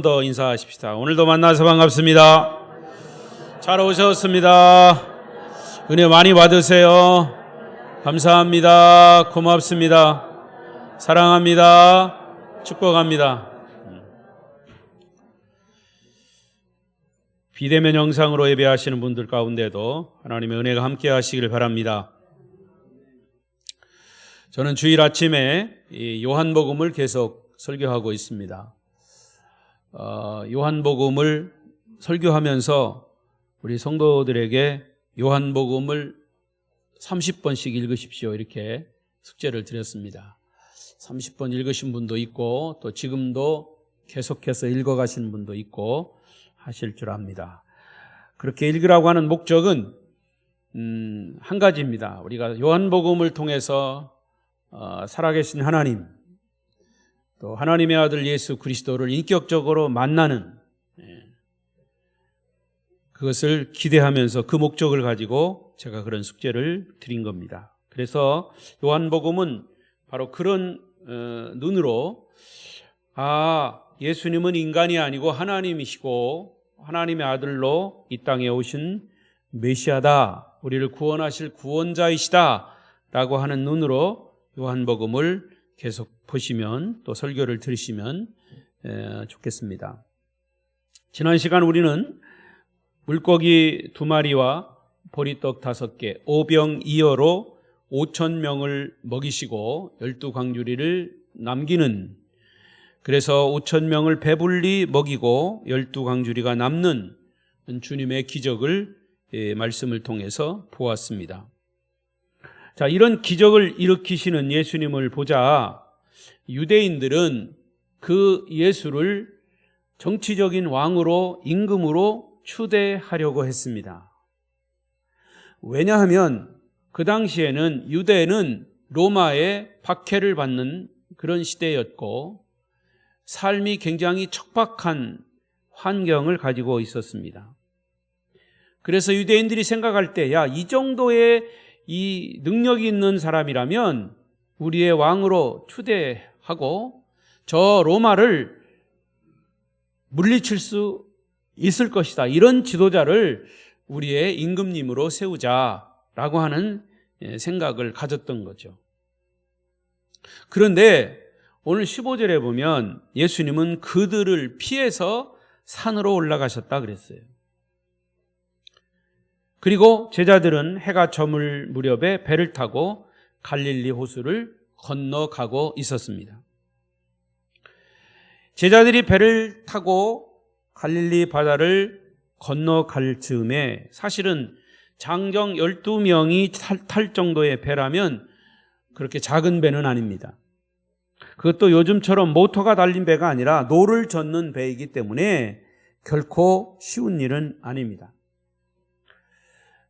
더 인사하십시다. 오늘도 만나서 반갑습니다. 잘 오셨습니다. 은혜 많이 받으세요. 감사합니다. 고맙습니다. 사랑합니다. 축복합니다. 비대면 영상으로 예배하시는 분들 가운데도 하나님의 은혜가 함께 하시길 바랍니다. 저는 주일 아침에 이 요한복음을 계속 설교하고 있습니다. 요한복음을 설교하면서 우리 성도들에게 요한복음을 30번씩 읽으십시오, 이렇게 숙제를 드렸습니다. 30번 읽으신 분도 있고 또 지금도 계속해서 읽어가시는 분도 있고 하실 줄 압니다. 그렇게 읽으라고 하는 목적은 한 가지입니다. 우리가 요한복음을 통해서 살아계신 하나님, 또 하나님의 아들 예수 그리스도를 인격적으로 만나는, 그것을 기대하면서 그 목적을 가지고 제가 그런 숙제를 드린 겁니다. 그래서 요한복음은 바로 그런 눈으로 예수님은 인간이 아니고 하나님이시고 하나님의 아들로 이 땅에 오신 메시아다, 우리를 구원하실 구원자이시다 라고 하는 눈으로 요한복음을 계속 보시면 또 설교를 들으시면 좋겠습니다. 지난 시간 우리는 물고기 2마리와 보리떡 5개, 오병이어로 5,000명을 먹이시고 12광주리를 남기는, 그래서 5,000명을 배불리 먹이고 12광주리가 남는 주님의 기적을 말씀을 통해서 보았습니다. 자, 이런 기적을 일으키시는 예수님을 보자 유대인들은 그 예수를 정치적인 왕으로, 임금으로 추대하려고 했습니다. 왜냐하면 그 당시에는 유대는 로마의 박해를 받는 그런 시대였고 삶이 굉장히 척박한 환경을 가지고 있었습니다. 그래서 유대인들이 생각할 때, 이 정도의 이 능력이 있는 사람이라면 우리의 왕으로 추대하고 저 로마를 물리칠 수 있을 것이다, 이런 지도자를 우리의 임금님으로 세우자라고 하는 생각을 가졌던 거죠. 그런데 오늘 15절에 보면 예수님은 그들을 피해서 산으로 올라가셨다 그랬어요. 그리고 제자들은 해가 저물 무렵에 배를 타고 갈릴리 호수를 건너가고 있었습니다. 제자들이 배를 타고 갈릴리 바다를 건너갈 즈음에, 사실은 장정 12명이 탈 정도의 배라면 그렇게 작은 배는 아닙니다. 그것도 요즘처럼 모터가 달린 배가 아니라 노를 젓는 배이기 때문에 결코 쉬운 일은 아닙니다.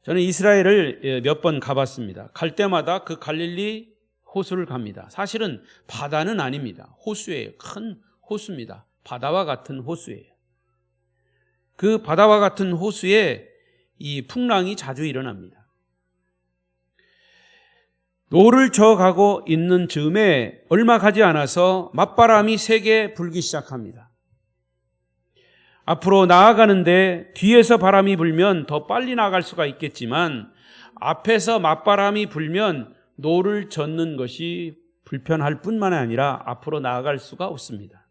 저는 이스라엘을 몇 번 가봤습니다. 갈 때마다 그 갈릴리 호수를 갑니다. 사실은 바다는 아닙니다. 호수예요. 큰 호수입니다. 바다와 같은 호수예요. 그 바다와 같은 호수에 이 풍랑이 자주 일어납니다. 노를 저어가고 있는 즈음에 얼마 가지 않아서 맞바람이 세게 불기 시작합니다. 앞으로 나아가는데 뒤에서 바람이 불면 더 빨리 나갈 수가 있겠지만 앞에서 맞바람이 불면 노를 젓는 것이 불편할 뿐만 아니라 앞으로 나아갈 수가 없습니다.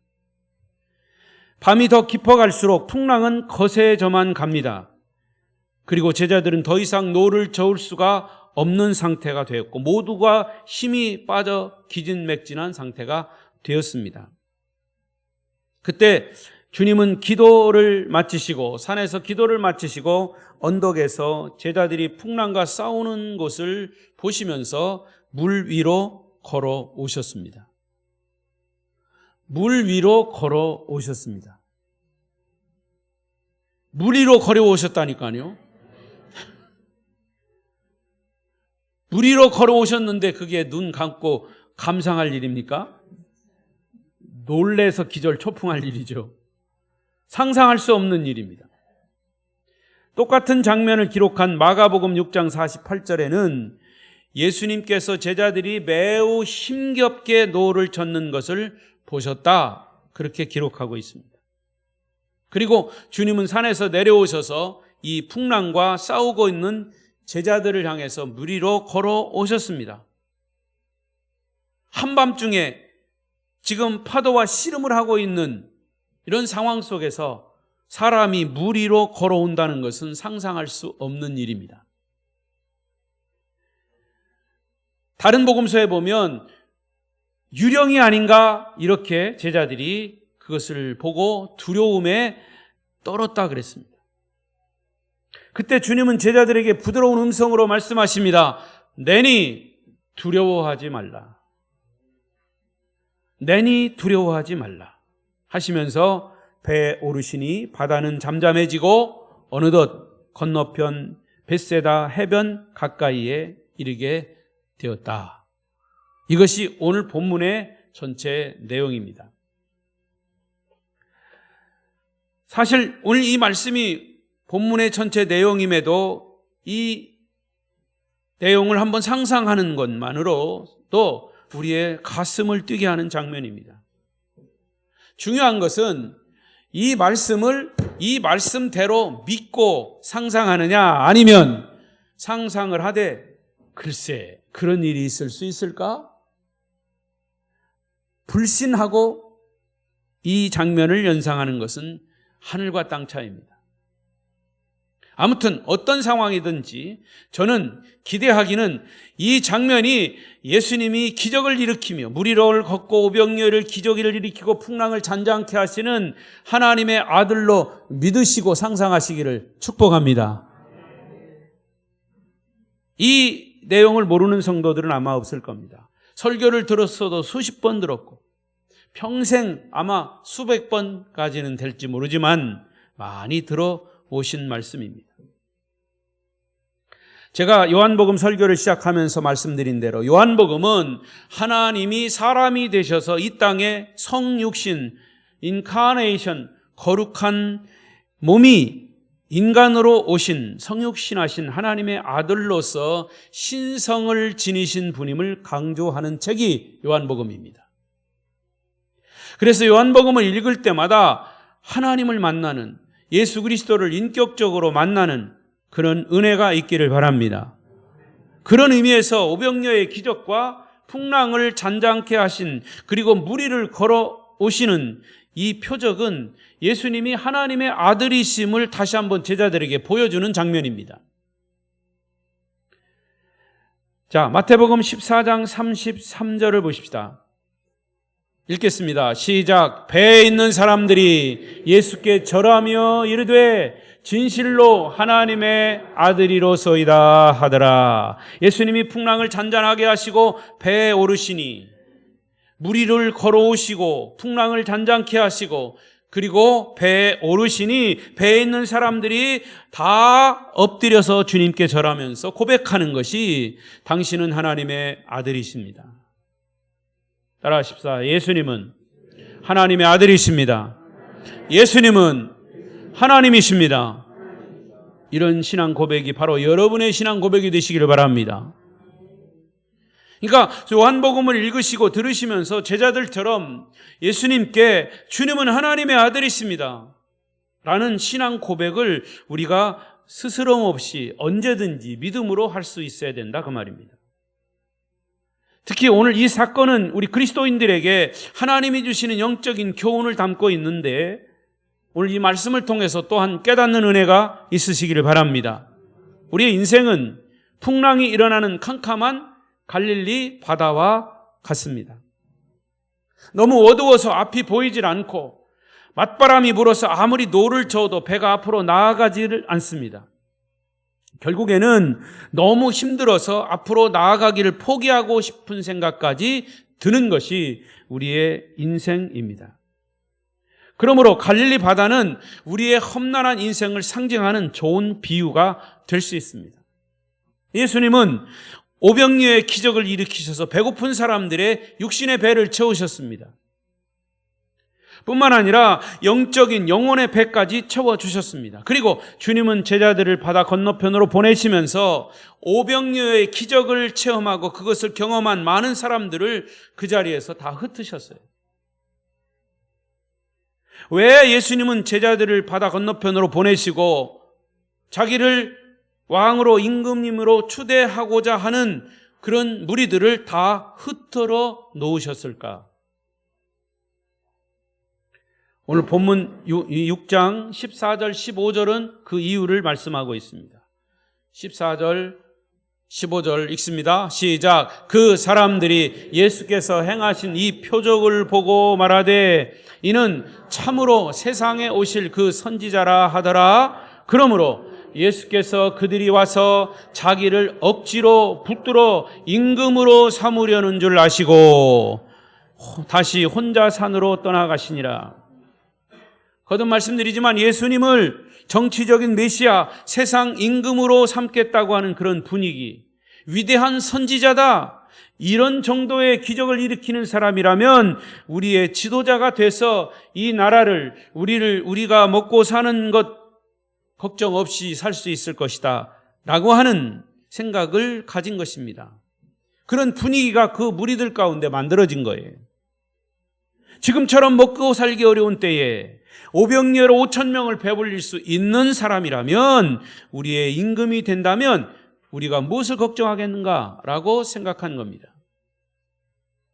밤이 더 깊어갈수록 풍랑은 거세져만 갑니다. 그리고 제자들은 더 이상 노를 저을 수가 없는 상태가 되었고 모두가 힘이 빠져 기진맥진한 상태가 되었습니다. 그때 주님은 기도를 마치시고, 산에서 기도를 마치시고 언덕에서 제자들이 풍랑과 싸우는 것을 보시면서 물 위로 걸어 오셨습니다. 물 위로 걸어 오셨습니다. 물 위로 걸어 오셨다니까요. 물 위로 걸어 오셨는데 그게 눈 감고 감상할 일입니까? 놀래서 기절초풍할 일이죠. 상상할 수 없는 일입니다. 똑같은 장면을 기록한 마가복음 6장 48절에는 예수님께서 제자들이 매우 힘겹게 노를 젓는 것을 보셨다, 그렇게 기록하고 있습니다. 그리고 주님은 산에서 내려오셔서 이 풍랑과 싸우고 있는 제자들을 향해서 물 위로 걸어오셨습니다. 한밤중에 지금 파도와 씨름을 하고 있는 이런 상황 속에서 사람이 물 위로 걸어온다는 것은 상상할 수 없는 일입니다. 다른 복음서에 보면 유령이 아닌가 이렇게 제자들이 그것을 보고 두려움에 떨었다 그랬습니다. 그때 주님은 제자들에게 부드러운 음성으로 말씀하십니다. 내니 두려워하지 말라. 내니 두려워하지 말라 하시면서 배에 오르시니 바다는 잠잠해지고 어느덧 건너편 벳세다 해변 가까이에 이르게 되었다. 이것이 오늘 본문의 전체 내용입니다. 사실 오늘 이 말씀이 본문의 전체 내용임에도 이 내용을 한번 상상하는 것만으로도 우리의 가슴을 뛰게 하는 장면입니다. 중요한 것은 이 말씀을 이 말씀대로 믿고 상상하느냐 아니면 상상을 하되 글쎄 그런 일이 있을 수 있을까? 불신하고 이 장면을 연상하는 것은 하늘과 땅 차이입니다. 아무튼 어떤 상황이든지 저는 기대하기는 이 장면이 예수님이 기적을 일으키며 물 위를 걷고 오병이어를 기적을 일으키고 풍랑을 잔잔케 하시는 하나님의 아들로 믿으시고 상상하시기를 축복합니다. 이 내용을 모르는 성도들은 아마 없을 겁니다. 설교를 들었어도 수십 번 들었고 평생 아마 수백 번까지는 될지 모르지만 많이 들어오신 말씀입니다. 제가 요한복음 설교를 시작하면서 말씀드린 대로 요한복음은 하나님이 사람이 되셔서 이 땅에 성육신, 인카네이션, 거룩한 몸이 인간으로 오신 성육신하신 하나님의 아들로서 신성을 지니신 분임을 강조하는 책이 요한복음입니다. 그래서 요한복음을 읽을 때마다 하나님을 만나는 예수 그리스도를 인격적으로 만나는 그런 은혜가 있기를 바랍니다. 그런 의미에서 오병이어의 기적과 풍랑을 잔잔케 하신 그리고 물 위를 걸어오시는 이 표적은 예수님이 하나님의 아들이심을 다시 한번 제자들에게 보여주는 장면입니다. 자, 마태복음 14장 33절을 보십시다. 읽겠습니다. 시작. 배에 있는 사람들이 예수께 절하며 이르되 진실로 하나님의 아들이로소이다 하더라. 예수님이 풍랑을 잔잔하게 하시고 배에 오르시니 물 위를 걸어오시고 풍랑을 잔잔케 하시고 그리고 배에 오르시니 배에 있는 사람들이 다 엎드려서 주님께 절하면서 고백하는 것이 당신은 하나님의 아들이십니다. 따라하십시다. 예수님은 하나님의 아들이십니다. 예수님은 하나님이십니다. 이런 신앙 고백이 바로 여러분의 신앙 고백이 되시기를 바랍니다. 그러니까 요한복음을 읽으시고 들으시면서 제자들처럼 예수님께 주님은 하나님의 아들이십니다 라는 신앙 고백을 우리가 스스럼 없이 언제든지 믿음으로 할 수 있어야 된다 그 말입니다. 특히 오늘 이 사건은 우리 그리스도인들에게 하나님이 주시는 영적인 교훈을 담고 있는데 오늘 이 말씀을 통해서 또한 깨닫는 은혜가 있으시기를 바랍니다. 우리의 인생은 풍랑이 일어나는 캄캄한 갈릴리 바다와 같습니다. 너무 어두워서 앞이 보이질 않고 맞바람이 불어서 아무리 노를 저어도 배가 앞으로 나아가지를 않습니다. 결국에는 너무 힘들어서 앞으로 나아가기를 포기하고 싶은 생각까지 드는 것이 우리의 인생입니다. 그러므로 갈릴리 바다는 우리의 험난한 인생을 상징하는 좋은 비유가 될 수 있습니다. 예수님은 오병이어의 기적을 일으키셔서 배고픈 사람들의 육신의 배를 채우셨습니다. 뿐만 아니라 영적인 영혼의 배까지 채워주셨습니다. 그리고 주님은 제자들을 바다 건너편으로 보내시면서 오병이어의 기적을 체험하고 그것을 경험한 많은 사람들을 그 자리에서 다 흩으셨어요. 왜 예수님은 제자들을 바다 건너편으로 보내시고 자기를 왕으로 임금님으로 추대하고자 하는 그런 무리들을 다 흩어러 놓으셨을까? 오늘 본문 6장 14절 15절은 그 이유를 말씀하고 있습니다. 14절 15절 읽습니다. 시작. 그 사람들이 예수께서 행하신 이 표적을 보고 말하되 이는 참으로 세상에 오실 그 선지자라 하더라. 그러므로 예수께서 그들이 와서 자기를 억지로 붙들어 임금으로 삼으려는 줄 아시고 다시 혼자 산으로 떠나가시니라. 거듭 말씀드리지만 예수님을 정치적인 메시아, 세상 임금으로 삼겠다고 하는 그런 분위기, 위대한 선지자다, 이런 정도의 기적을 일으키는 사람이라면 우리의 지도자가 돼서 이 나라를, 우리가 먹고 사는 것 걱정 없이 살 수 있을 것이다 라고 하는 생각을 가진 것입니다. 그런 분위기가 그 무리들 가운데 만들어진 거예요. 지금처럼 먹고 살기 어려운 때에 오병이어로 5,000명을 배불릴 수 있는 사람이라면, 우리의 임금이 된다면 우리가 무엇을 걱정하겠는가라고 생각한 겁니다.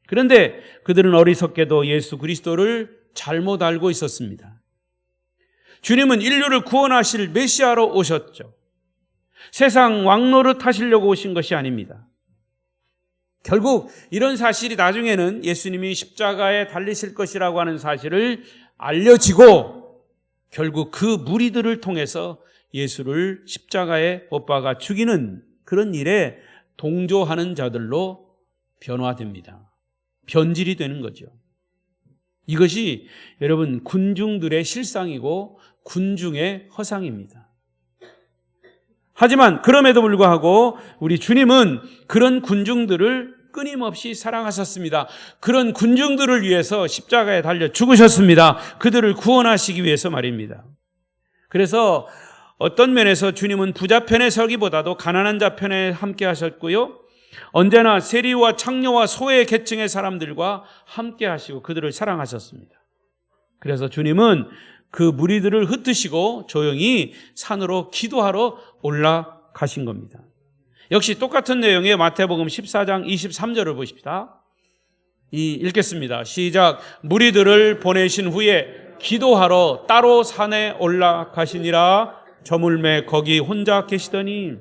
그런데 그들은 어리석게도 예수 그리스도를 잘못 알고 있었습니다. 주님은 인류를 구원하실 메시아로 오셨죠. 세상 왕노릇 하시려고 오신 것이 아닙니다. 결국 이런 사실이 나중에는 예수님이 십자가에 달리실 것이라고 하는 사실을 알려지고 결국 그 무리들을 통해서 예수를 십자가에 못 박아 죽이는 그런 일에 동조하는 자들로 변화됩니다. 변질이 되는 거죠. 이것이 여러분 군중들의 실상이고 군중의 허상입니다. 하지만 그럼에도 불구하고 우리 주님은 그런 군중들을 끊임없이 사랑하셨습니다. 그런 군중들을 위해서 십자가에 달려 죽으셨습니다. 그들을 구원하시기 위해서 말입니다. 그래서 어떤 면에서 주님은 부자 편에 서기보다도 가난한 자 편에 함께 하셨고요, 언제나 세리와 창녀와 소외 계층의 사람들과 함께 하시고 그들을 사랑하셨습니다. 그래서 주님은 그 무리들을 흩으시고 조용히 산으로 기도하러 올라가신 겁니다. 역시 똑같은 내용의 마태복음 14장 23절을 보십시다. 읽겠습니다. 시작. 무리들을 보내신 후에 기도하러 따로 산에 올라가시니라. 저물매 거기 혼자 계시더니,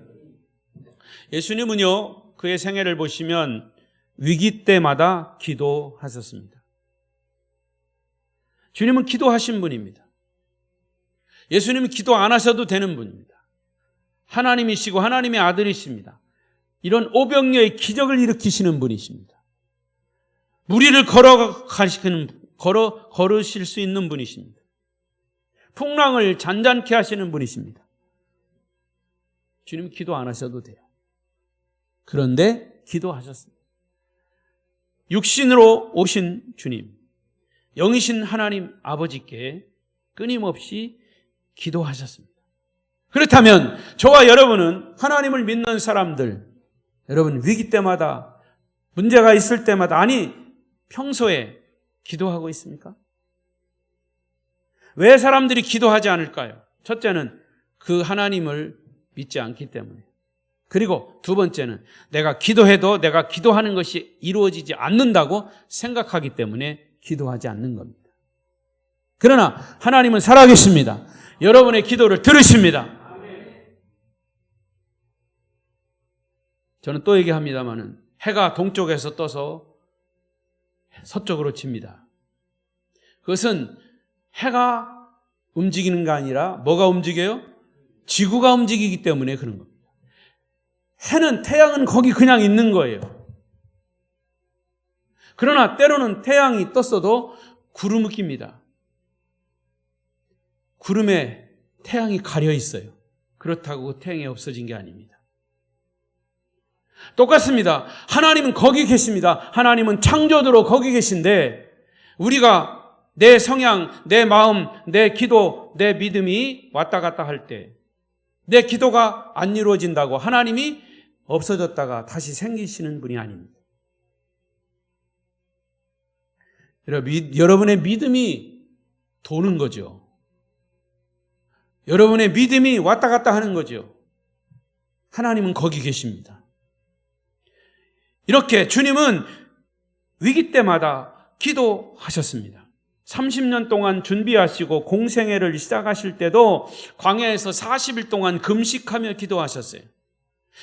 예수님은요 그의 생애를 보시면 위기 때마다 기도하셨습니다. 주님은 기도하신 분입니다. 예수님은 기도 안 하셔도 되는 분입니다. 하나님이시고 하나님의 아들이십니다. 이런 오병이어의 기적을 일으키시는 분이십니다. 무리를 걸으실 수 있는 분이십니다. 풍랑을 잔잔케 하시는 분이십니다. 주님 기도 안 하셔도 돼요. 그런데 기도하셨습니다. 육신으로 오신 주님, 영이신 하나님 아버지께 끊임없이 기도하셨습니다. 그렇다면 저와 여러분은, 하나님을 믿는 사람들, 여러분 위기 때마다, 문제가 있을 때마다, 아니 평소에 기도하고 있습니까? 왜 사람들이 기도하지 않을까요? 첫째는 그 하나님을 믿지 않기 때문에, 그리고 두 번째는 내가 기도해도 내가 기도하는 것이 이루어지지 않는다고 생각하기 때문에 기도하지 않는 겁니다. 그러나 하나님은 살아계십니다. 여러분의 기도를 들으십니다. 저는 또 얘기합니다마는 해가 동쪽에서 떠서 서쪽으로 집니다. 그것은 해가 움직이는 게 아니라 뭐가 움직여요? 지구가 움직이기 때문에 그런 겁니다. 해는, 태양은 거기 그냥 있는 거예요. 그러나 때로는 태양이 떴어도 구름을 낍니다. 구름에 태양이 가려 있어요. 그렇다고 태양이 없어진 게 아닙니다. 똑같습니다. 하나님은 거기 계십니다. 하나님은 창조주로 거기 계신데, 우리가 내 성향, 내 마음, 내 기도, 내 믿음이 왔다 갔다 할 때, 내 기도가 안 이루어진다고 하나님이 없어졌다가 다시 생기시는 분이 아닙니다. 여러분의 믿음이 도는 거죠. 여러분의 믿음이 왔다 갔다 하는 거죠. 하나님은 거기 계십니다. 이렇게 주님은 위기 때마다 기도하셨습니다. 30년 동안 준비하시고 공생애를 시작하실 때도 광야에서 40일 동안 금식하며 기도하셨어요.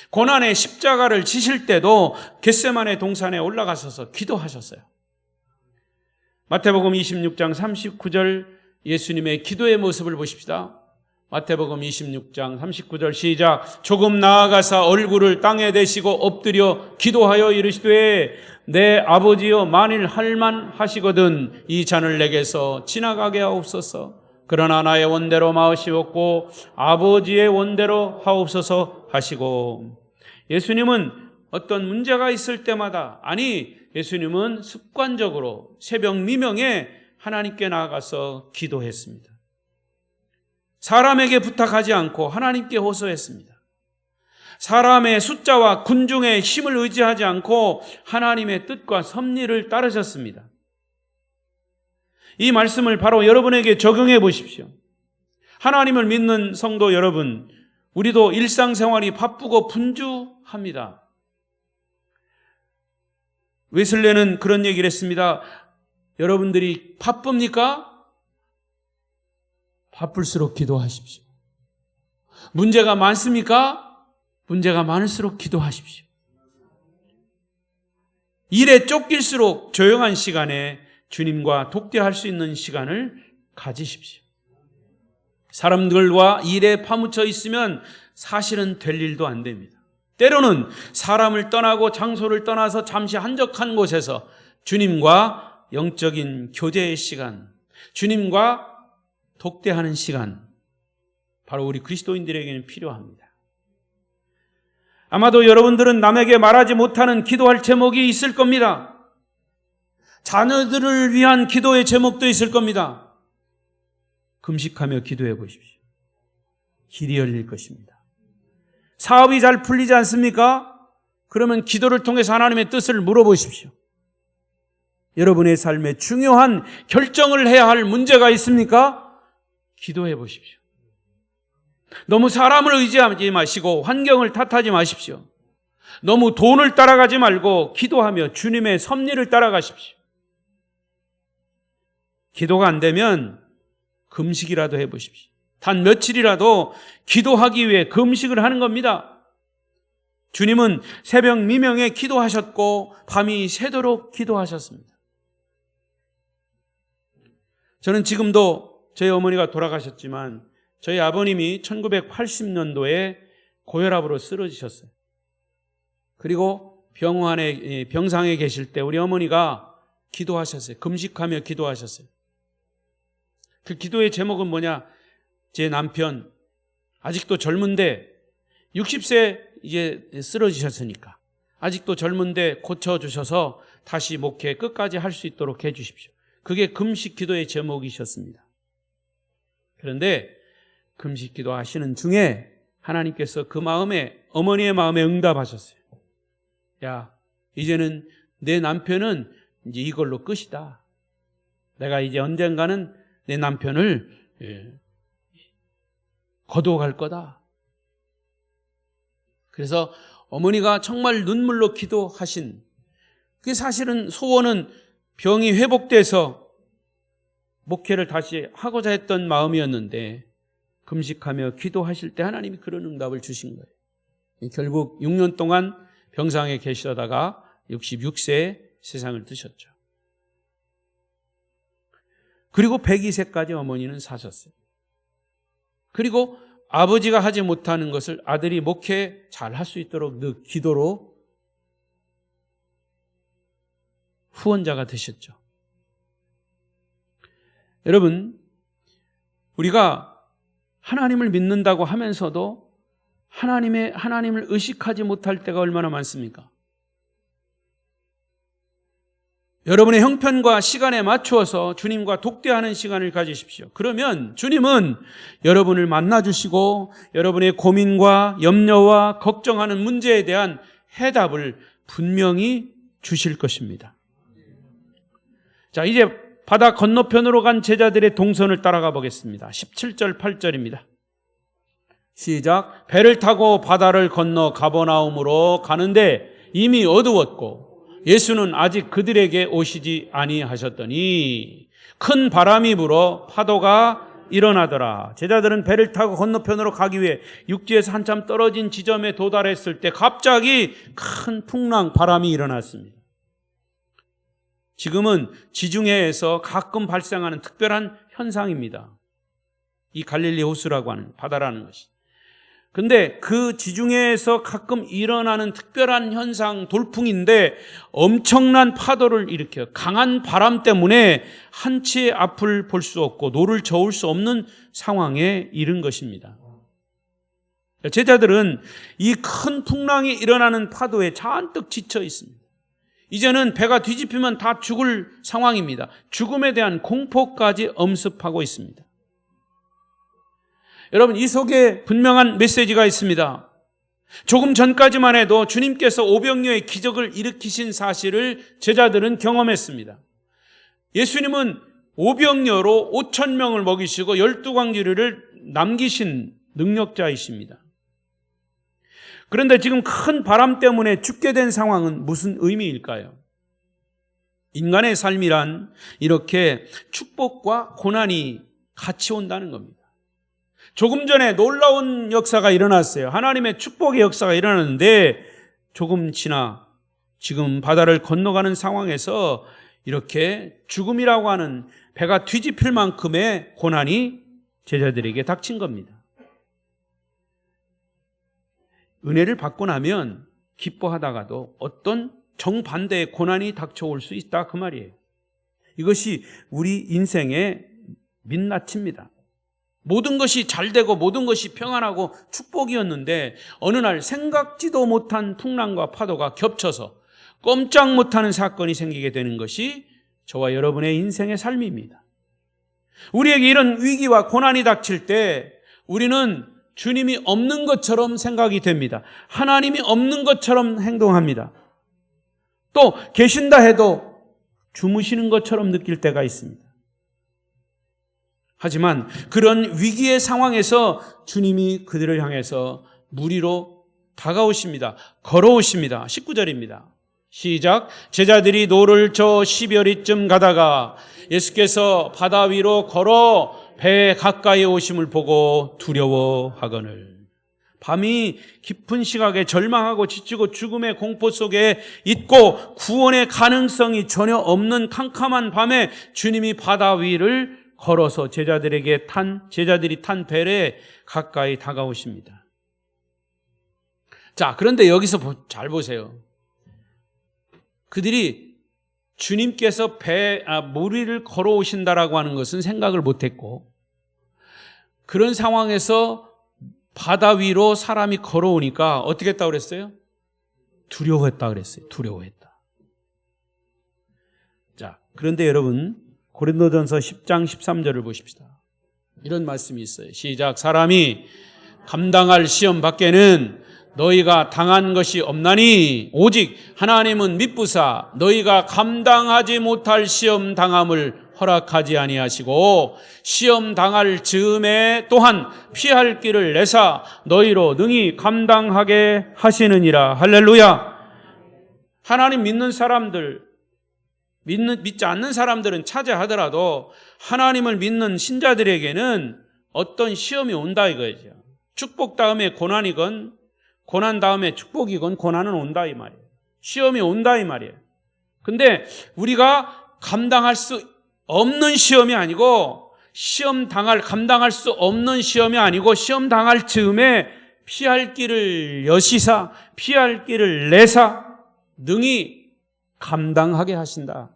고난의 십자가를 지실 때도 겟세마네 동산에 올라가셔서 기도하셨어요. 마태복음 26장 39절 예수님의 기도의 모습을 보십시다. 마태복음 26장 39절 시작. 조금 나아가사 얼굴을 땅에 대시고 엎드려 기도하여 이르시되 내 아버지여 만일 할만하시거든 이 잔을 내게서 지나가게 하옵소서. 그러나 나의 원대로 마으시옵고 아버지의 원대로 하옵소서 하시고, 예수님은 어떤 문제가 있을 때마다, 아니 예수님은 습관적으로 새벽 미명에 하나님께 나아가서 기도했습니다. 사람에게 부탁하지 않고 하나님께 호소했습니다. 사람의 숫자와 군중의 힘을 의지하지 않고 하나님의 뜻과 섭리를 따르셨습니다. 이 말씀을 바로 여러분에게 적용해 보십시오. 하나님을 믿는 성도 여러분, 우리도 일상생활이 바쁘고 분주합니다. 웨슬레는 그런 얘기를 했습니다. 여러분들이 바쁩니까? 바쁠수록 기도하십시오. 문제가 많습니까? 문제가 많을수록 기도하십시오. 일에 쫓길수록 조용한 시간에 주님과 독대할 수 있는 시간을 가지십시오. 사람들과 일에 파묻혀 있으면 사실은 될 일도 안 됩니다. 때로는 사람을 떠나고 장소를 떠나서 잠시 한적한 곳에서 주님과 영적인 교제의 시간, 주님과 독대하는 시간, 바로 우리 그리스도인들에게는 필요합니다. 아마도 여러분들은 남에게 말하지 못하는 기도할 제목이 있을 겁니다. 자녀들을 위한 기도의 제목도 있을 겁니다. 금식하며 기도해 보십시오. 길이 열릴 것입니다. 사업이 잘 풀리지 않습니까? 그러면 기도를 통해서 하나님의 뜻을 물어보십시오. 여러분의 삶에 중요한 결정을 해야 할 문제가 있습니까? 기도해 보십시오. 너무 사람을 의지하지 마시고 환경을 탓하지 마십시오. 너무 돈을 따라가지 말고 기도하며 주님의 섭리를 따라가십시오. 기도가 안 되면 금식이라도 해보십시오. 단 며칠이라도 기도하기 위해 금식을 하는 겁니다. 주님은 새벽 미명에 기도하셨고 밤이 새도록 기도하셨습니다. 저는 지금도 저희 어머니가 돌아가셨지만 저희 아버님이 1980년도에 고혈압으로 쓰러지셨어요. 그리고 병상에 계실 때 우리 어머니가 기도하셨어요. 금식하며 기도하셨어요. 그 기도의 제목은 뭐냐? 제 남편 아직도 젊은데 60세 이제 쓰러지셨으니까 아직도 젊은데 고쳐주셔서 다시 목회 끝까지 할 수 있도록 해주십시오. 그게 금식 기도의 제목이셨습니다. 그런데 금식 기도 하시는 중에 하나님께서 그 마음에, 어머니의 마음에 응답하셨어요. 야, 이제는 내 남편은 이제 이걸로 끝이다. 내가 이제 언젠가는 내 남편을 거두어갈 거다. 그래서 어머니가 정말 눈물로 기도하신, 그게 사실은 소원은 병이 회복돼서 목회를 다시 하고자 했던 마음이었는데 금식하며 기도하실 때 하나님이 그런 응답을 주신 거예요. 결국 6년 동안 병상에 계시다가 66세에 세상을 뜨셨죠. 그리고 102세까지 어머니는 사셨어요. 그리고 아버지가 하지 못하는 것을 아들이 목회 잘 할 수 있도록 늘 기도로 후원자가 되셨죠. 여러분, 우리가 하나님을 믿는다고 하면서도 하나님을 의식하지 못할 때가 얼마나 많습니까? 여러분의 형편과 시간에 맞추어서 주님과 독대하는 시간을 가지십시오. 그러면 주님은 여러분을 만나주시고 여러분의 고민과 염려와 걱정하는 문제에 대한 해답을 분명히 주실 것입니다. 자, 이제 바다 건너편으로 간 제자들의 동선을 따라가 보겠습니다. 17절 8절입니다. 시작. 배를 타고 바다를 건너 가버나움으로 가는데 이미 어두웠고 예수는 아직 그들에게 오시지 아니하셨더니 큰 바람이 불어 파도가 일어나더라. 제자들은 배를 타고 건너편으로 가기 위해 육지에서 한참 떨어진 지점에 도달했을 때 갑자기 큰 풍랑, 바람이 일어났습니다. 지금은 지중해에서 가끔 발생하는 특별한 현상입니다. 이 갈릴리 호수라고 하는 바다라는 것이. 근데 그 지중해에서 가끔 일어나는 특별한 현상, 돌풍인데 엄청난 파도를 일으켜 강한 바람 때문에 한치의 앞을 볼 수 없고 노를 저을 수 없는 상황에 이른 것입니다. 제자들은 이 큰 풍랑이 일어나는 파도에 잔뜩 지쳐 있습니다. 이제는 배가 뒤집히면 다 죽을 상황입니다. 죽음에 대한 공포까지 엄습하고 있습니다. 여러분, 이 속에 분명한 메시지가 있습니다. 조금 전까지만 해도 주님께서 오병이어의 기적을 일으키신 사실을 제자들은 경험했습니다. 예수님은 오병이어로 5,000명을 먹이시고 12광주리를 남기신 능력자이십니다. 그런데 지금 큰 바람 때문에 죽게 된 상황은 무슨 의미일까요? 인간의 삶이란 이렇게 축복과 고난이 같이 온다는 겁니다. 조금 전에 놀라운 역사가 일어났어요. 하나님의 축복의 역사가 일어났는데 조금 지나 지금 바다를 건너가는 상황에서 이렇게 죽음이라고 하는 배가 뒤집힐 만큼의 고난이 제자들에게 닥친 겁니다. 은혜를 받고 나면 기뻐하다가도 어떤 정반대의 고난이 닥쳐올 수 있다, 그 말이에요. 이것이 우리 인생의 민낯입니다. 모든 것이 잘 되고 모든 것이 평안하고 축복이었는데 어느 날 생각지도 못한 풍랑과 파도가 겹쳐서 꼼짝 못하는 사건이 생기게 되는 것이 저와 여러분의 인생의 삶입니다. 우리에게 이런 위기와 고난이 닥칠 때 우리는 주님이 없는 것처럼 생각이 됩니다. 하나님이 없는 것처럼 행동합니다. 또 계신다 해도 주무시는 것처럼 느낄 때가 있습니다. 하지만 그런 위기의 상황에서 주님이 그들을 향해서 무리로 다가오십니다. 걸어오십니다. 19절입니다. 시작. 제자들이 노를 저 시별이쯤 가다가 예수께서 바다 위로 걸어 배 가까이 오심을 보고 두려워하거늘. 밤이 깊은 시각에 절망하고 지치고 죽음의 공포 속에 있고 구원의 가능성이 전혀 없는 캄캄한 밤에 주님이 바다 위를 걸어서 제자들이 탄 배에 가까이 다가오십니다. 자, 그런데 여기서 잘 보세요. 그들이 주님께서 무리를 걸어오신다라고 하는 것은 생각을 못했고, 그런 상황에서 바다 위로 사람이 걸어오니까 어떻게 했다고 그랬어요? 두려워했다 그랬어요. 두려워했다. 자, 그런데 여러분, 고린도전서 10장 13절을 보십시다. 이런 말씀이 있어요. 시작. 사람이 감당할 시험 밖에는 너희가 당한 것이 없나니 오직 하나님은 미쁘사 너희가 감당하지 못할 시험 당함을 허락하지 아니하시고 시험 당할 즈음에 또한 피할 길을 내사 너희로 능히 감당하게 하시느니라. 할렐루야. 하나님 믿는 사람들, 믿지 않는 사람들은 차지하더라도 하나님을 믿는 신자들에게는 어떤 시험이 온다 이거죠. 축복 다음에 고난이건 고난 다음에 축복이건 고난은 온다 이 말이에요. 시험이 온다 이 말이에요. 근데 우리가 감당할 수 없는 시험이 아니고 감당할 수 없는 시험이 아니고 시험 당할 즈음에 피할 길을 여시사 피할 길을 내사 능히 감당하게 하신다.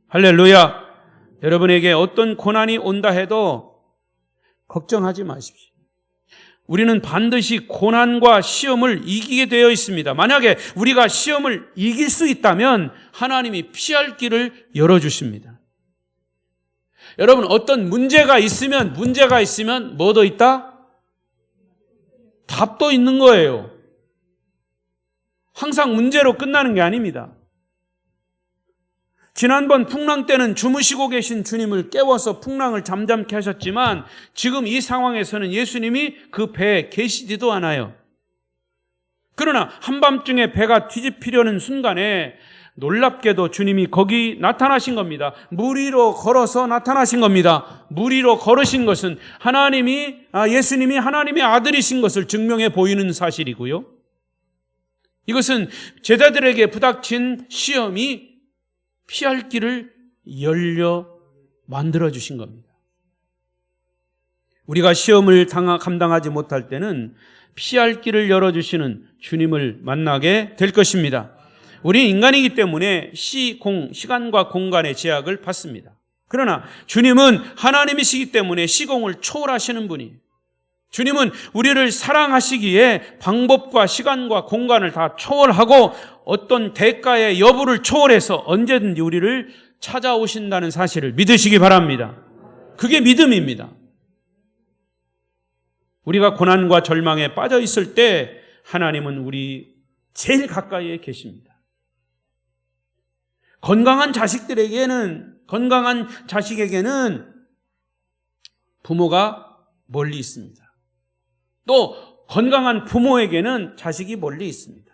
할렐루야. 여러분에게 어떤 고난이 온다 해도 걱정하지 마십시오. 우리는 반드시 고난과 시험을 이기게 되어 있습니다. 만약에 우리가 시험을 이길 수 있다면 하나님이 피할 길을 열어주십니다. 여러분, 어떤 문제가 있으면 뭐도 있다? 답도 있는 거예요. 항상 문제로 끝나는 게 아닙니다. 지난번 풍랑 때는 주무시고 계신 주님을 깨워서 풍랑을 잠잠케 하셨지만 지금 이 상황에서는 예수님이 그 배에 계시지도 않아요. 그러나 한밤중에 배가 뒤집히려는 순간에 놀랍게도 주님이 거기 나타나신 겁니다. 물 위로 걸어서 나타나신 겁니다. 물 위로 걸으신 것은 예수님이 하나님의 아들이신 것을 증명해 보이는 사실이고요. 이것은 제자들에게 부닥친 시험이 피할 길을 열려 만들어 주신 겁니다. 우리가 시험을 감당하지 못할 때는 피할 길을 열어주시는 주님을 만나게 될 것입니다. 우리는 인간이기 때문에 시간과 공간의 제약을 받습니다. 그러나 주님은 하나님이시기 때문에 시공을 초월하시는 분이에요. 주님은 우리를 사랑하시기에 방법과 시간과 공간을 다 초월하고 어떤 대가의 여부를 초월해서 언제든지 우리를 찾아오신다는 사실을 믿으시기 바랍니다. 그게 믿음입니다. 우리가 고난과 절망에 빠져 있을 때 하나님은 우리 제일 가까이에 계십니다. 건강한 자식에게는 부모가 멀리 있습니다. 또 건강한 부모에게는 자식이 멀리 있습니다.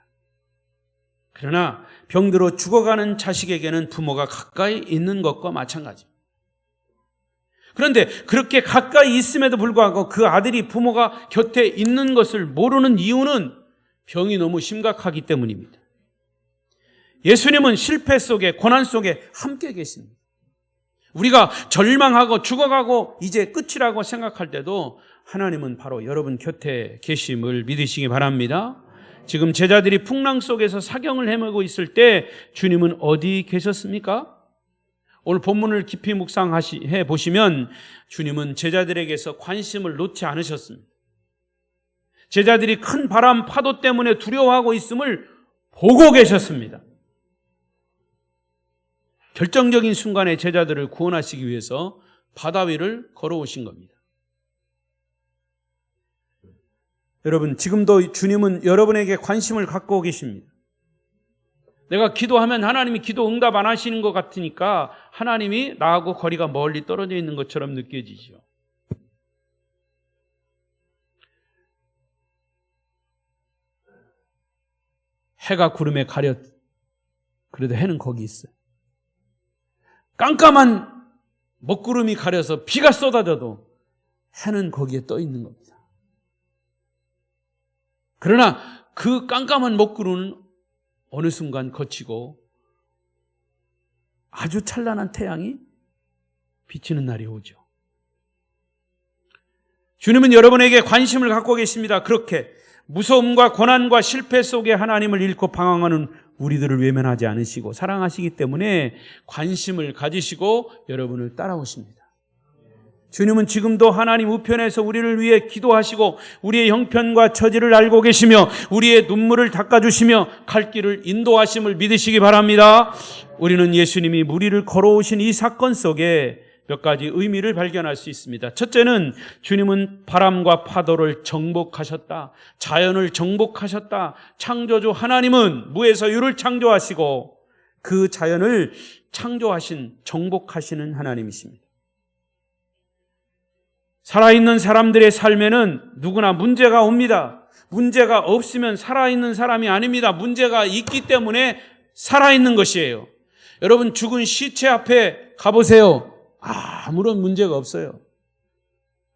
그러나 병들어 죽어가는 자식에게는 부모가 가까이 있는 것과 마찬가지입니다. 그런데 그렇게 가까이 있음에도 불구하고 그 아들이 부모가 곁에 있는 것을 모르는 이유는 병이 너무 심각하기 때문입니다. 예수님은 실패 속에, 고난 속에 함께 계십니다. 우리가 절망하고 죽어가고 이제 끝이라고 생각할 때도 하나님은 바로 여러분 곁에 계심을 믿으시기 바랍니다. 지금 제자들이 풍랑 속에서 사경을 헤매고 있을 때 주님은 어디 계셨습니까? 오늘 본문을 깊이 묵상해 보시면 주님은 제자들에게서 관심을 놓지 않으셨습니다. 제자들이 큰 바람, 파도 때문에 두려워하고 있음을 보고 계셨습니다. 결정적인 순간에 제자들을 구원하시기 위해서 바다 위를 걸어오신 겁니다. 여러분, 지금도 주님은 여러분에게 관심을 갖고 계십니다. 내가 기도하면 하나님이 기도 응답 안 하시는 것 같으니까 하나님이 나하고 거리가 멀리 떨어져 있는 것처럼 느껴지죠. 해가 구름에 가렸, 그래도 해는 거기 있어요. 깜깜한 먹구름이 가려서 비가 쏟아져도 해는 거기에 떠 있는 겁니다. 그러나 그 깜깜한 먹구름은 어느 순간 거치고 아주 찬란한 태양이 비치는 날이 오죠. 주님은 여러분에게 관심을 갖고 계십니다. 그렇게 무서움과 고난과 실패 속에 하나님을 잃고 방황하는 우리들을 외면하지 않으시고 사랑하시기 때문에 관심을 가지시고 여러분을 따라오십니다. 주님은 지금도 하나님 우편에서 우리를 위해 기도하시고 우리의 형편과 처지를 알고 계시며 우리의 눈물을 닦아주시며 갈 길을 인도하심을 믿으시기 바랍니다. 우리는 예수님이 무리를 걸어오신 이 사건 속에 몇 가지 의미를 발견할 수 있습니다. 첫째는 주님은 바람과 파도를 정복하셨다. 자연을 정복하셨다. 창조주 하나님은 무에서 유를 창조하시고 그 자연을 정복하시는 하나님이십니다. 살아있는 사람들의 삶에는 누구나 문제가 옵니다. 문제가 없으면 살아있는 사람이 아닙니다. 문제가 있기 때문에 살아있는 것이에요. 여러분, 죽은 시체 앞에 가보세요. 아무런 문제가 없어요.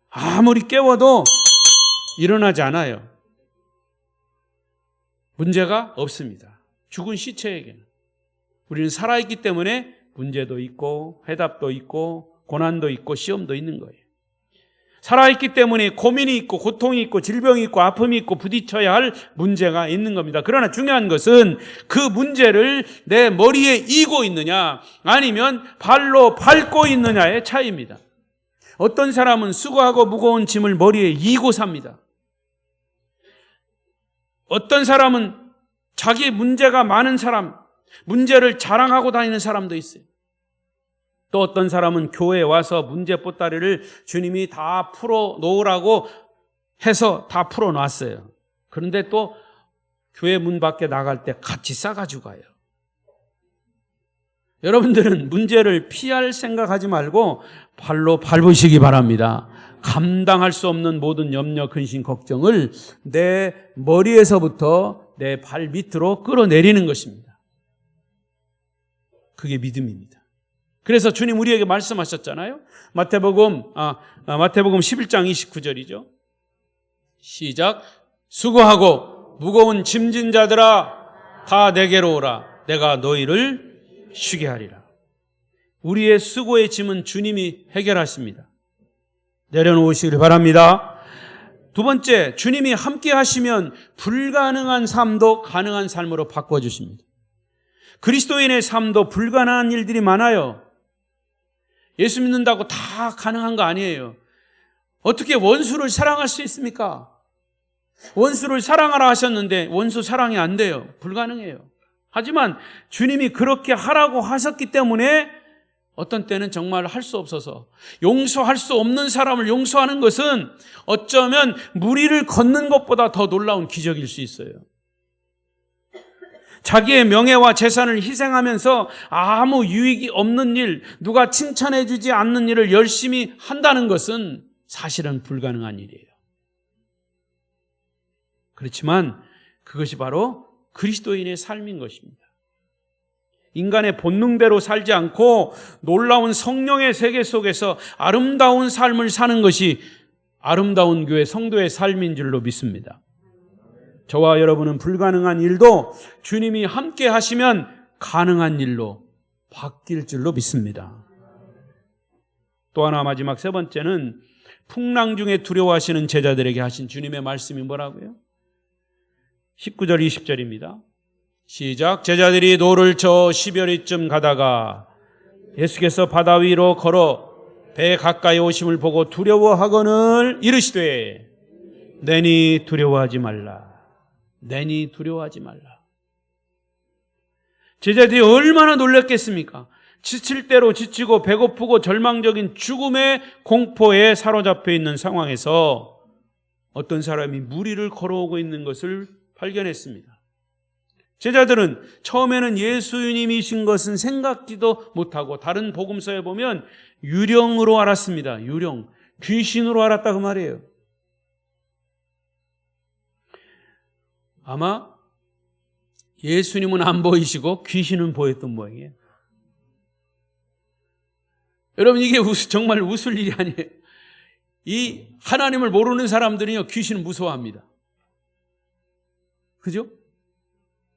아무리 깨워도 일어나지 않아요. 문제가 없습니다. 죽은 시체에게는. 우리는 살아있기 때문에 문제도 있고 해답도 있고 고난도 있고 시험도 있는 거예요. 살아있기 때문에 고민이 있고 고통이 있고 질병이 있고 아픔이 있고 부딪혀야 할 문제가 있는 겁니다. 그러나 중요한 것은 그 문제를 내 머리에 이고 있느냐 아니면 발로 밟고 있느냐의 차이입니다. 어떤 사람은 수고하고 무거운 짐을 머리에 이고 삽니다. 어떤 사람은 자기 문제가 많은 사람, 문제를 자랑하고 다니는 사람도 있어요. 또 어떤 사람은 교회에 와서 문제 보따리를 주님이 다 풀어놓으라고 해서 다 풀어놨어요. 그런데 또 교회 문 밖에 나갈 때 같이 싸가지고 가요. 여러분들은 문제를 피할 생각하지 말고 발로 밟으시기 바랍니다. 감당할 수 없는 모든 염려, 근심, 걱정을 내 머리에서부터 내 발 밑으로 끌어내리는 것입니다. 그게 믿음입니다. 그래서 주님 우리에게 말씀하셨잖아요. 마태복음 11장 29절이죠. 시작. 수고하고 무거운 짐진 자들아 다 내게로 오라. 내가 너희를 쉬게 하리라. 우리의 수고의 짐은 주님이 해결하십니다. 내려놓으시길 바랍니다. 두 번째, 주님이 함께 하시면 불가능한 삶도 가능한 삶으로 바꿔주십니다. 그리스도인의 삶도 불가능한 일들이 많아요. 예수 믿는다고 다 가능한 거 아니에요. 어떻게 원수를 사랑할 수 있습니까? 원수를 사랑하라 하셨는데 원수 사랑이 안 돼요. 불가능해요. 하지만 주님이 그렇게 하라고 하셨기 때문에 어떤 때는 정말 할 수 없어서 용서할 수 없는 사람을 용서하는 것은 어쩌면 무리를 걷는 것보다 더 놀라운 기적일 수 있어요. 자기의 명예와 재산을 희생하면서 아무 유익이 없는 일, 누가 칭찬해 주지 않는 일을 열심히 한다는 것은 사실은 불가능한 일이에요. 그렇지만 그것이 바로 그리스도인의 삶인 것입니다. 인간의 본능대로 살지 않고 놀라운 성령의 세계 속에서 아름다운 삶을 사는 것이 아름다운 교회 성도의 삶인 줄로 믿습니다. 저와 여러분은 불가능한 일도 주님이 함께 하시면 가능한 일로 바뀔 줄로 믿습니다. 또 하나 마지막 세 번째는 풍랑 중에 두려워하시는 제자들에게 하신 주님의 말씀이 뭐라고요? 19절 20절입니다. 시작. 제자들이 노를 저 시별이쯤 가다가 예수께서 바다 위로 걸어 배 가까이 오심을 보고 두려워하거늘 이르시되 내니 두려워하지 말라. 내니 두려워하지 말라. 제자들이 얼마나 놀랐겠습니까? 지칠 대로 지치고 배고프고 절망적인 죽음의 공포에 사로잡혀 있는 상황에서 어떤 사람이 무리를 걸어오고 있는 것을 발견했습니다. 제자들은 처음에는 예수님이신 것은 생각지도 못하고 다른 복음서에 보면 유령으로 알았습니다. 유령, 귀신으로 알았다고 말이에요. 아마 예수님은 안 보이시고 귀신은 보였던 모양이에요. 여러분 이게 정말 웃을 일이 아니에요. 이 하나님을 모르는 사람들은요 귀신을 무서워합니다. 그죠?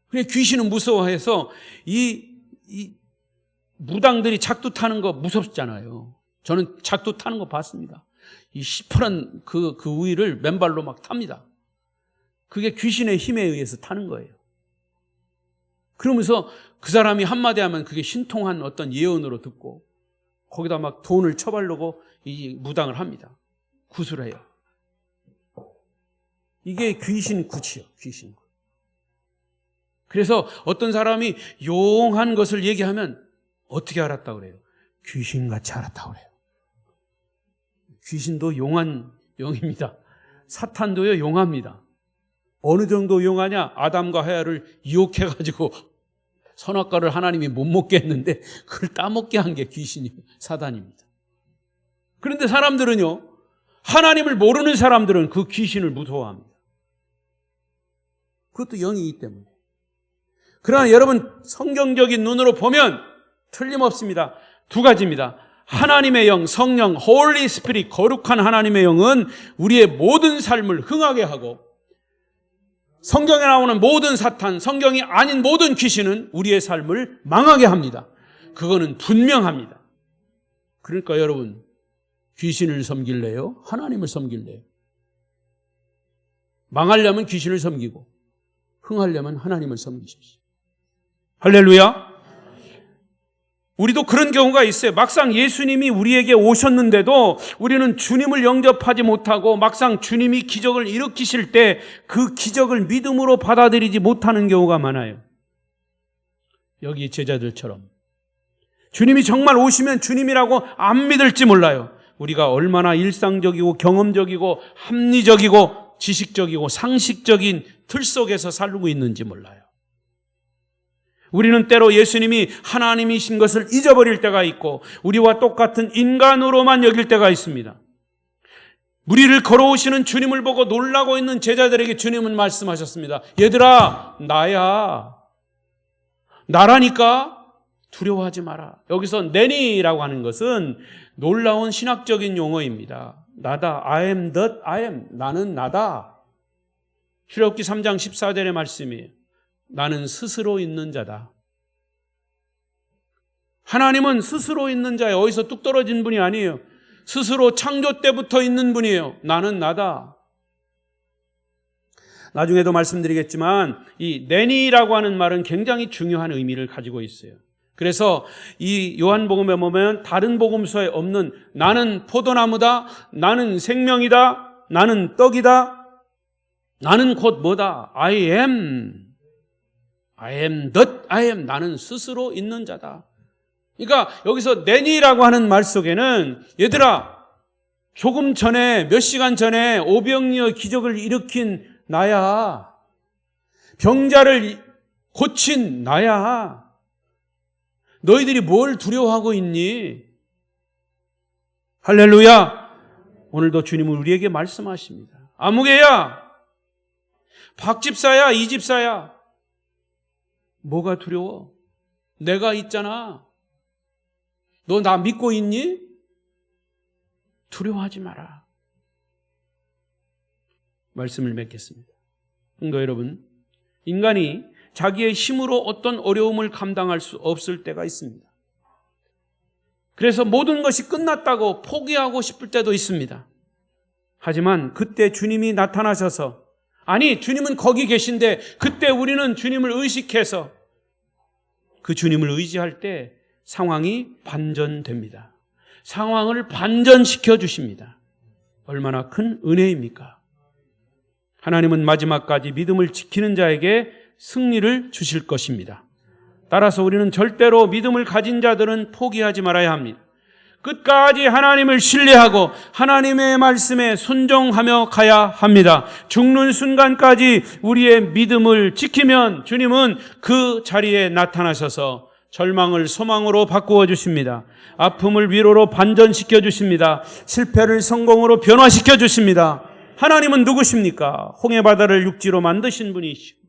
그냥 귀신은 무서워해서 이 무당들이 작두 타는 거 무섭잖아요. 저는 작두 타는 거 봤습니다. 이 시퍼런 그 우위를 맨발로 막 탑니다. 그게 귀신의 힘에 의해서 타는 거예요. 그러면서 그 사람이 한마디 하면 그게 신통한 어떤 예언으로 듣고 거기다 막 돈을 쳐바르고 이 무당을 합니다. 구슬해요. 이게 귀신 굿이요. 귀신 굿. 그래서 어떤 사람이 용한 것을 얘기하면 어떻게 알았다고 그래요? 귀신같이 알았다고 그래요. 귀신도 용한 영입니다. 사탄도요 용합니다. 어느 정도 용하냐? 아담과 하와를 유혹해가지고 선악과를 하나님이 못 먹게 했는데 그걸 따먹게 한 게 귀신이 사단입니다. 그런데 사람들은요, 하나님을 모르는 사람들은 그 귀신을 무서워합니다. 그것도 영이기 때문에. 그러나 여러분 성경적인 눈으로 보면 틀림없습니다. 두 가지입니다. 하나님의 영, 성령, 홀리 스피릿, 거룩한 하나님의 영은 우리의 모든 삶을 흥하게 하고 성경에 나오는 모든 사탄, 성경이 아닌 모든 귀신은 우리의 삶을 망하게 합니다. 그거는 분명합니다. 그러니까 여러분 귀신을 섬길래요? 하나님을 섬길래요? 망하려면 귀신을 섬기고 흥하려면 하나님을 섬기십시오. 할렐루야. 우리도 그런 경우가 있어요. 막상 예수님이 우리에게 오셨는데도 우리는 주님을 영접하지 못하고 막상 주님이 기적을 일으키실 때 그 기적을 믿음으로 받아들이지 못하는 경우가 많아요. 여기 제자들처럼. 주님이 정말 오시면 주님이라고 안 믿을지 몰라요. 우리가 얼마나 일상적이고 경험적이고 합리적이고 지식적이고 상식적인 틀 속에서 살고 있는지 몰라요. 우리는 때로 예수님이 하나님이신 것을 잊어버릴 때가 있고 우리와 똑같은 인간으로만 여길 때가 있습니다. 무리를 걸어오시는 주님을 보고 놀라고 있는 제자들에게 주님은 말씀하셨습니다. 얘들아, 나야. 나라니까 두려워하지 마라. 여기서 내니라고 하는 것은 놀라운 신학적인 용어입니다. 나다. I am that I am. 나는 나다. 출애굽기 3장 14절의 말씀이에요. 나는 스스로 있는 자다. 하나님은 스스로 있는 자예요. 어디서 뚝 떨어진 분이 아니에요. 스스로 창조 때부터 있는 분이에요. 나는 나다. 나중에도 말씀드리겠지만 이 내니라고 하는 말은 굉장히 중요한 의미를 가지고 있어요. 그래서 이 요한복음에 보면 다른 복음서에 없는 나는 포도나무다, 나는 생명이다, 나는 떡이다, 나는 곧 뭐다? I am that I am. 나는 스스로 있는 자다. 그러니까 여기서 내니라고 하는 말 속에는 얘들아, 조금 전에 몇 시간 전에 오병이어 기적을 일으킨 나야. 병자를 고친 나야. 너희들이 뭘 두려워하고 있니? 할렐루야. 오늘도 주님은 우리에게 말씀하십니다. 아무개야, 박집사야, 이집사야, 뭐가 두려워? 내가 있잖아. 너 나 믿고 있니? 두려워하지 마라. 말씀을 맺겠습니다. 그러니까 여러분, 인간이 자기의 힘으로 어떤 어려움을 감당할 수 없을 때가 있습니다. 그래서 모든 것이 끝났다고 포기하고 싶을 때도 있습니다. 하지만 그때 주님이 나타나셔서, 아니 주님은 거기 계신데 그때 우리는 주님을 의식해서 그 주님을 의지할 때 상황이 반전됩니다. 상황을 반전시켜 주십니다. 얼마나 큰 은혜입니까? 하나님은 마지막까지 믿음을 지키는 자에게 승리를 주실 것입니다. 따라서 우리는 절대로 믿음을 가진 자들은 포기하지 말아야 합니다. 끝까지 하나님을 신뢰하고 하나님의 말씀에 순종하며 가야 합니다. 죽는 순간까지 우리의 믿음을 지키면 주님은 그 자리에 나타나셔서 절망을 소망으로 바꾸어 주십니다. 아픔을 위로로 반전시켜 주십니다. 실패를 성공으로 변화시켜 주십니다. 하나님은 누구십니까? 홍해바다를 육지로 만드신 분이시고,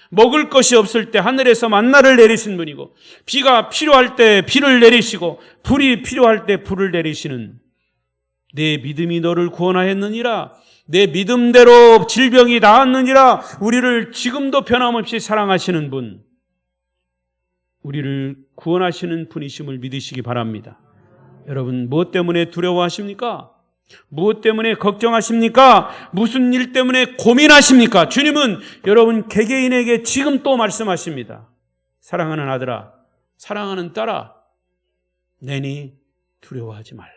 먹을 것이 없을 때 하늘에서 만나를 내리신 분이고, 비가 필요할 때 비를 내리시고, 불이 필요할 때 불을 내리시는, 내 믿음이 너를 구원하였느니라, 내 믿음대로 질병이 나았느니라, 우리를 지금도 변함없이 사랑하시는 분, 우리를 구원하시는 분이심을 믿으시기 바랍니다. 여러분, 무엇 때문에 두려워하십니까? 무엇 때문에 걱정하십니까? 무슨 일 때문에 고민하십니까? 주님은 여러분 개개인에게 지금 또 말씀하십니다. 사랑하는 아들아, 사랑하는 딸아, 내니 두려워하지 말라.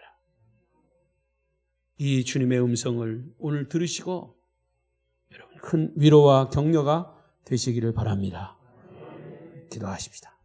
이 주님의 음성을 오늘 들으시고 여러분 큰 위로와 격려가 되시기를 바랍니다. 기도하십시다.